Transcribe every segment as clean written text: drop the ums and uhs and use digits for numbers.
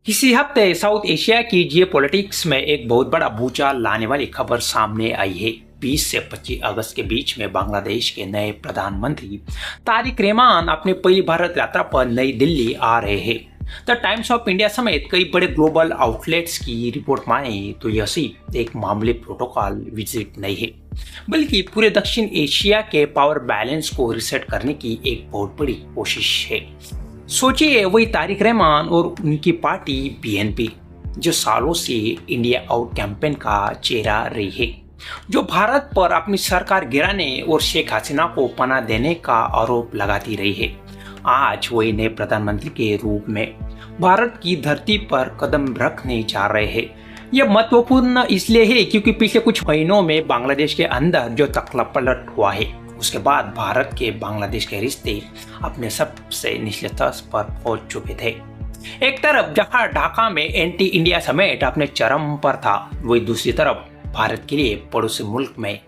इसी हफ्ते south Asia की जियोपॉलिटिक्स में एक बहुत बड़ा भूचाल लाने वाली खबर सामने आई है। 20 से 25 अगस्त के बीच में बांग्लादेश के नए प्रधानमंत्री तारिक रहमान अपनी पहली भारत यात्रा पर नई दिल्ली आ रहे हैं। द टाइम्स ऑफ इंडिया समेत कई बड़े ग्लोबल आउटलेट्स की रिपोर्ट माने तो यह सिर्फ एक मामूली प्रोटोकॉल विजिट नहीं है, बल्कि पूरे दक्षिण एशिया के पावर बैलेंस को रिसेट करने की एक बहुत बड़ी कोशिश है। सोचिए, वही तारिक रहमान और उनकी पार्टी बीएनपी जो सालों से इंडिया आउट कैंपेन का चेहरा रही है, जो भारत पर अपनी सरकार गिराने और शेख हसीना को पनाह देने का आरोप लगाती रही है, आज वही नए प्रधानमंत्री के रूप में भारत की धरती पर कदम रखने जा रहे हैं। यह महत्वपूर्ण इसलिए है क्योंकि पिछले कुछ महीनों में बांग्लादेश के अंदर जो तख्तापलट हुआ है, उसके बाद भारत के बांग्लादेश के रिश्ते अपने सबसे निचले स्तर पर पहुंच चुके थे। एक तरफ जहां ढाका में एंटी इंडिया समेट अपने चरम पर था, वही दूसरी तरफ भारत के लिए पड़ोसी मुल्क में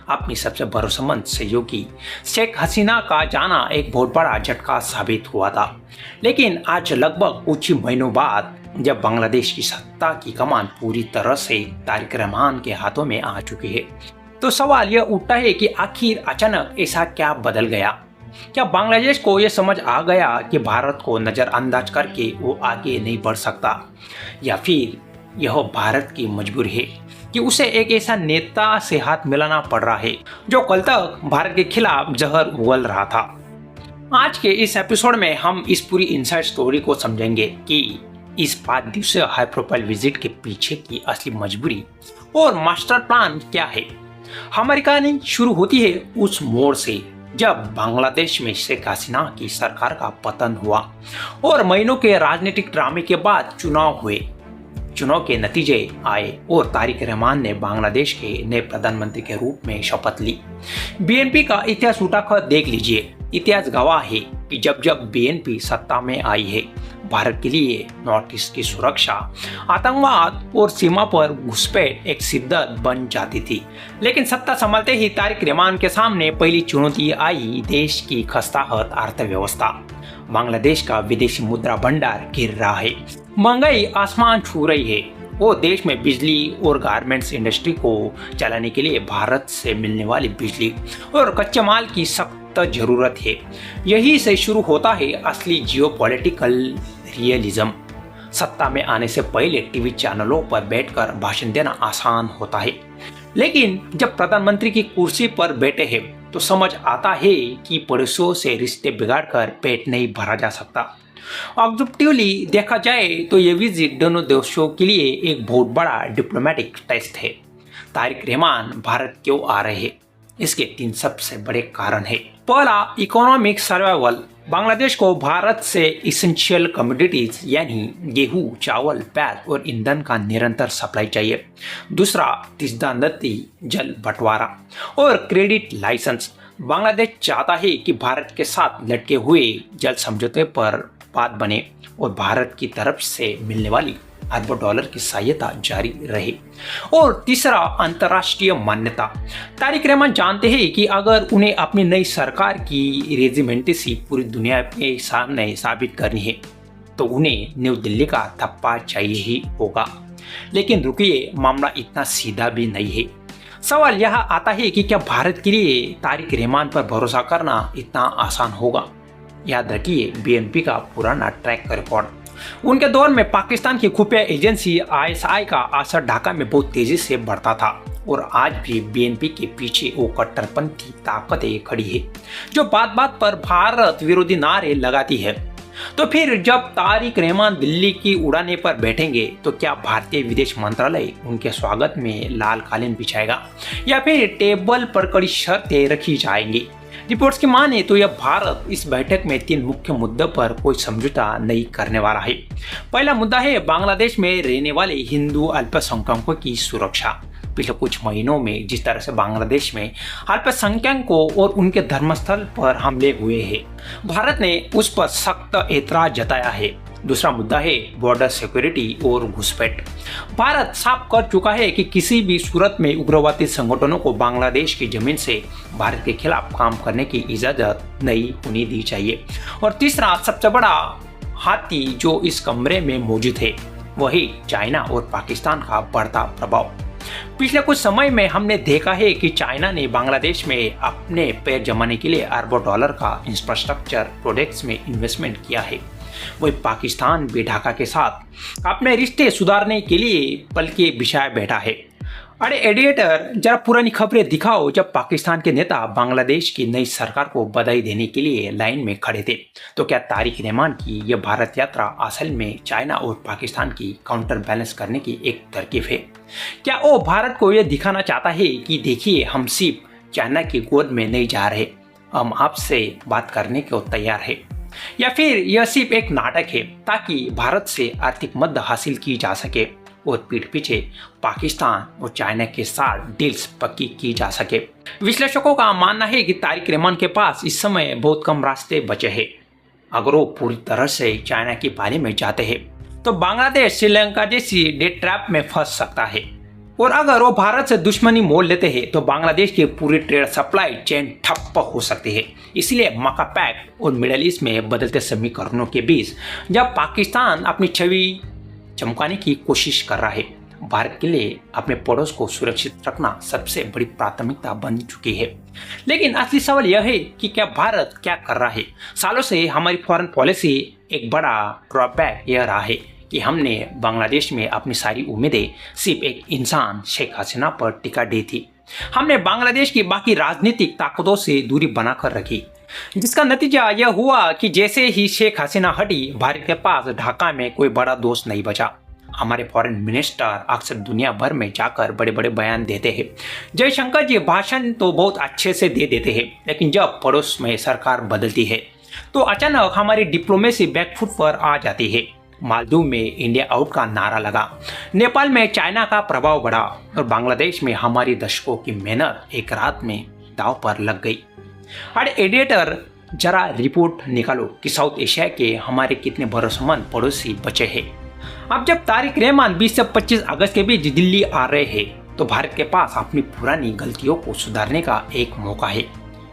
अपनी सबसे भरोसेमंद सहयोगी शेख हसीना का जाना एक बहुत बड़ा झटका साबित हुआ था। लेकिन आज लगभग कुछ ही महीनों बाद जब बांग्लादेश की सत्ता की कमान पूरी तरह से तारिक रहमान के हाथों में आ चुकी है, तो सवाल यह उठता है कि आखिर अचानक ऐसा क्या बदल गया। क्या बांग्लादेश को यह समझ आ गया कि भारत को नजरअंदाज करके वो आगे नहीं बढ़ सकता, या फिर यह भारत की मजबूरी है कि उसे एक ऐसा नेता से हाथ मिलाना पड़ रहा है जो कल तक भारत के खिलाफ जहर उगल रहा था। आज के इस एपिसोड में हम इस पूरी इनसाइड स्टोरी को समझेंगे कि इस 5 दिवसीय हाई प्रोफाइल विजिट के पीछे की असली मजबूरी और मास्टर प्लान क्या है। हमारी कहानी शुरू होती है उस मोड़ से जब बांग्लादेश में शेख हसीना की सरकार का पतन हुआ और महीनों के राजनीतिक ड्रामे के बाद चुनाव हुए। चुनाव के नतीजे आए और तारिक रहमान ने बांग्लादेश के नए प्रधानमंत्री के रूप में शपथ ली। बीएनपी का इतिहास उठाकर देख लीजिए। इतिहास गवाह है कि जब जब बीएनपी सत्ता में आई है, भारत के लिए नॉर्थ ईस्ट की सुरक्षा, आतंकवाद और सीमा पर घुसपैठ एक शिद्दत बन जाती थी। लेकिन सत्ता संभालते ही तारिक रहमान के सामने पहली चुनौती आई देश की खस्ताहाल अर्थव्यवस्था। बांग्लादेश का विदेशी मुद्रा भंडार गिर रहा है, महंगाई आसमान छू रही है। वो देश में बिजली और गारमेंट्स इंडस्ट्री को चलाने के लिए भारत से मिलने वाली बिजली और कच्चे माल की सख्त जरूरत है। यही से शुरू होता है असली जियोपॉलिटिकल रियलिज्म। सत्ता में आने से पहले टीवी चैनलों पर बैठकर भाषण देना आसान होता है, लेकिन जब प्रधानमंत्री की कुर्सी पर बैठे हैं तो समझ आता है कि पड़ोसियों से रिश्ते बिगाड़कर पेट नहीं भरा जा सकता। ऑब्जेक्टिवली देखा जाए तो ये विजिट दोनों देशों के लिए एक बहुत बड़ा डिप्लोमेटिक टेस्ट है। तारिक रहमान भारत क्यों आ रहे हैं? इसके 3 सबसे बड़े कारण हैं। पहला, इकोनॉमिक सर्वाइवल। बांग्लादेश को भारत से इसेंशियल कमोडिटीज यानी गेहूं, चावल, प्याज और ईंधन का निरंतर सप्लाई चाहिए। दूसरा, तीसरा नदी जल बंटवारा और क्रेडिट लाइसेंस। बांग्लादेश चाहता है कि भारत के साथ लटके हुए जल समझौते पर बात बने और भारत की तरफ से मिलने वाली अरबों डॉलर की सहायता जारी रहे। और तीसरा, अंतर्राष्ट्रीय मान्यता। तारिक रहमान जानते हैं कि अगर उन्हें अपनी नई सरकार की रेजिमेंटेसी पूरी दुनिया के सामने साबित करनी है तो उन्हें न्यू दिल्ली का थप्पा चाहिए ही होगा। लेकिन रुकिए, मामला इतना सीधा भी नहीं है। सवाल यह आता है कि क्या भारत के लिए तारिक रहमान पर भरोसा करना इतना आसान होगा? याद रखिए, बीएनपी का पुराना ट्रैक रिकॉर्ड। उनके दौर में पाकिस्तान की खुफिया एजेंसी आईएसआई का असर ढाका में बहुत तेजी से बढ़ता था और आज भी बीएनपी के पीछे वो कट्टरपंथी ताकतें खड़ी है जो बात बात पर भारत विरोधी नारे लगाती है। तो फिर जब तारिक रहमान दिल्ली की उड़ाने पर बैठेंगे तो क्या भारतीय विदेश मंत्रालय उनके स्वागत में लाल कालीन बिछाएगा या फिर टेबल पर कड़ी शर्तें रखी जाएंगी? रिपोर्ट्स की माने तो यह भारत इस बैठक में 3 मुख्य मुद्दों पर कोई समझौता नहीं करने वाला है। पहला मुद्दा है बांग्लादेश में रहने वाले हिंदू अल्पसंख्यकों की सुरक्षा। पिछले कुछ महीनों में जिस तरह से बांग्लादेश में अल्पसंख्यकों और उनके धर्मस्थल पर हमले हुए हैं, भारत ने उस पर सख्त एतराज जताया है। दूसरा मुद्दा है बॉर्डर सिक्योरिटी और घुसपैठ। भारत साफ कर चुका है कि किसी भी सूरत में उग्रवादी संगठनों को बांग्लादेश की जमीन से भारत के खिलाफ काम करने की इजाजत नहीं होनी दी चाहिए। और तीसरा सबसे बड़ा हाथी जो इस कमरे में मौजूद है वही चाइना और पाकिस्तान का बढ़ता प्रभाव। पिछले कुछ समय में हमने देखा है कि चाइना ने बांग्लादेश में अपने पैर जमाने के लिए अरबों डॉलर का इंफ्रास्ट्रक्चर प्रोजेक्ट्स में इन्वेस्टमेंट किया है। वही पाकिस्तान भी ढाका के साथ अपने रिश्ते सुधारने के लिए पल के बिछाए बैठा है। अरे एडिएटर, जरा पुरानी खबरें दिखाओ जब पाकिस्तान के नेता बांग्लादेश की नई सरकार को बधाई देने के लिए लाइन में खड़े थे। तो क्या तारिक रहमान की यह भारत यात्रा असल में चाइना और पाकिस्तान की काउंटर बैलेंस करने की एक तरकीब है? क्या वो भारत को यह दिखाना चाहता है कि देखिए, हम सिर्फ चाइना की गोद में नहीं जा रहे, हम आपसे बात करने को तैयार है? या फिर यह सिर्फ एक नाटक है ताकि भारत से आर्थिक मदद हासिल की जा सके और पीठ पीछे पाकिस्तान और चाइना के साथ डील्स पक्की की जा सके? विश्लेषकों का मानना है कि तारिक रहमान के पास इस समय बहुत कम रास्ते बचे हैं। अगर वो पूरी तरह से चाइना की पारी में जाते हैं तो बांग्लादेश श्रीलंका जैसी डेट ट्रैप में फंस सकता है, और अगर वो भारत से दुश्मनी मोल लेते हैं तो बांग्लादेश की पूरी ट्रेड सप्लाई चेन ठप्प हो सकती है। इसलिए मक्का पैक्ट और मिडल ईस्ट में बदलते समीकरणों के बीच जब पाकिस्तान अपनी छवि चमकाने की कोशिश कर रहा है, भारत के लिए अपने पड़ोस को सुरक्षित रखना सबसे बड़ी प्राथमिकता बन चुकी है। लेकिन असली सवाल यह है कि क्या भारत क्या कर रहा है? सालों से हमारी फॉरेन पॉलिसी एक बड़ा ड्रॉबैक यह रहा है कि हमने बांग्लादेश में अपनी सारी उम्मीदें सिर्फ एक इंसान शेख हसीना पर टिका दी थी। हमने बांग्लादेश की बाकी राजनीतिक ताकतों से दूरी बनाकर रखी, जिसका नतीजा यह हुआ कि जैसे ही शेख हसीना हटी, भारत के पास ढाका में कोई बड़ा दोस्त नहीं बचा। हमारे फॉरेन मिनिस्टर अक्सर दुनिया भर में जाकर बड़े बड़े बयान देते हैं। जयशंकर जी भाषण तो बहुत अच्छे से दे देते हैं, लेकिन जब पड़ोस में सरकार बदलती है तो अचानक हमारी डिप्लोमेसी बैकफुट पर आ जाती है। मालदीव में इंडिया आउट का नारा लगा, नेपाल में चाइना का प्रभाव बढ़ा और बांग्लादेश में हमारी दशकों की मेहनत एक रात में दांव पर लग गई। अरे एडिएटर, जरा रिपोर्ट निकालो कि साउथ एशिया के हमारे कितने भरोसेमंद पड़ोसी बचे हैं। अब जब तारिक रहमान 20 से 25 अगस्त के बीच दिल्ली आ रहे हैं तो भारत के पास अपनी पुरानी गलतियों को सुधारने का एक मौका है।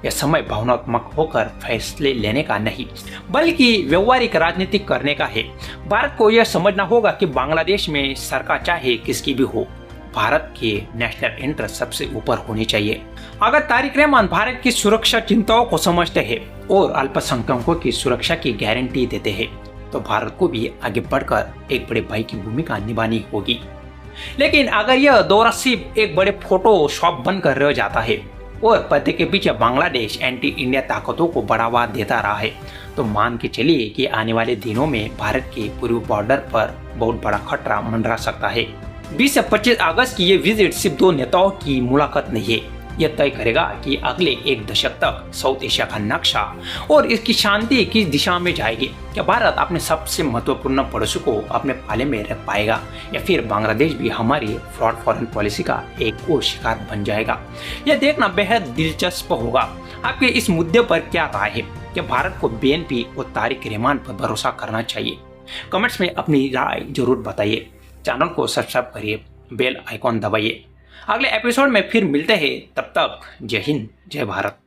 यह समय भावनात्मक होकर फैसले लेने का नहीं, बल्कि व्यवहारिक राजनीति करने का है। भारत को यह समझना होगा कि बांग्लादेश में सरकार चाहे किसकी भी हो, भारत के नेशनल इंटरेस्ट सबसे ऊपर होनी चाहिए। अगर तारिक रहमान भारत की सुरक्षा चिंताओं को समझते हैं और अल्पसंख्यकों की सुरक्षा की गारंटी देते हैं तो भारत को भी आगे बढ़कर एक बड़े भाई की भूमिका निभानी होगी। लेकिन अगर यह दौरा सिर्फ एक बड़े फोटो शॉप बनकर रह जाता है और पर्दे के पीछे बांग्लादेश एंटी इंडिया ताकतों को बढ़ावा देता रहा है तो मान के चलिए कि आने वाले दिनों में भारत के पूर्वी बॉर्डर पर बहुत बड़ा खतरा मंडरा सकता है। 20 से 25 अगस्त की ये विजिट सिर्फ दो नेताओं की मुलाकात नहीं है, यह तय करेगा कि अगले एक दशक तक साउथ एशिया का नक्शा और इसकी शांति किस दिशा में जाएगी। क्या भारत अपने सबसे महत्वपूर्ण पड़ोसी को अपने पाले में रख पाएगा या फिर बांग्लादेश भी हमारी फ्रॉड फॉरेन पॉलिसी का एक और शिकार बन जाएगा? यह देखना बेहद दिलचस्प होगा। आपके इस मुद्दे पर क्या राय है? क्या भारत को बीएनपी और तारिक रहमान पर भरोसा करना चाहिए? कमेंट्स में अपनी राय जरूर बताइए। चैनल को सब्सक्राइब करिए, बेल आइकॉन दबाइए। अगले एपिसोड में फिर मिलते हैं, तब तक जय हिंद, जय भारत।